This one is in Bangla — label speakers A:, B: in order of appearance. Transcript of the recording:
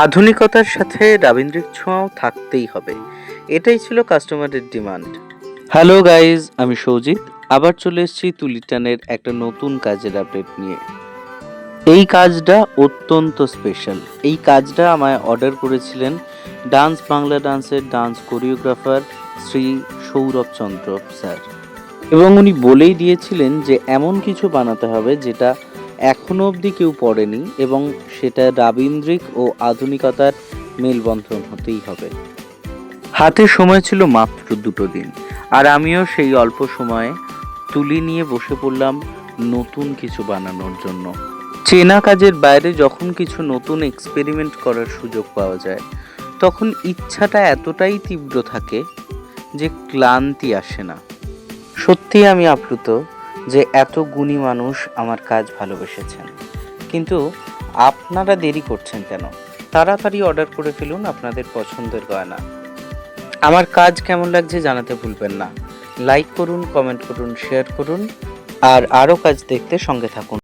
A: আধুনিকতার সাথে রাবীন্দ্রিক ছোঁয়াও থাকতেই হবে, এটাই ছিল কাস্টমারের ডিমান্ড। হ্যালো গাইজ, আমি সৌজিত। আবার চলে এসেছি তুলিটানের একটা নতুন কাজের আপডেট নিয়ে। এই কাজটা অত্যন্ত স্পেশাল। এই কাজটা আমায় অর্ডার করেছিলেন ডান্স বাংলা ডান্সের dance choreographer Shri Sourav Chandra sir, এবং উনি বলেই দিয়েছিলেন যে এমন কিছু বানাতে হবে যেটা এখনো অবধি কেউ পড়েনি, এবং সেটা রাবীন্দ্রিক ও আধুনিকতার মেলবন্ধন হতেই হবে। হাতে সময় ছিল মাত্র 2 দিন, আর আমিও সেই অল্প সময়ে তুলি নিয়ে বসে পড়লাম নতুন কিছু বানানোর জন্য। চেনা কাজের বাইরে যখন কিছু নতুন এক্সপেরিমেন্ট করার সুযোগ পাওয়া যায়, তখন ইচ্ছাটা এতটাই তীব্র থাকে যে ক্লান্তি আসে না। সত্যি আমি আপ্লুত যে এত গুণী মানুষ আমার কাজ ভালোবেসেছেন। কিন্তু আপনারা দেরি করছেন কেন? তাড়াতাড়ি অর্ডার করে ফেলুন আপনাদের পছন্দের গয়না। আমার কাজ কেমন লাগছে জানাতে ভুলবেন না। লাইক করুন, কমেন্ট করুন, শেয়ার করুন, আর আরও কাজ দেখতে সঙ্গে থাকুন।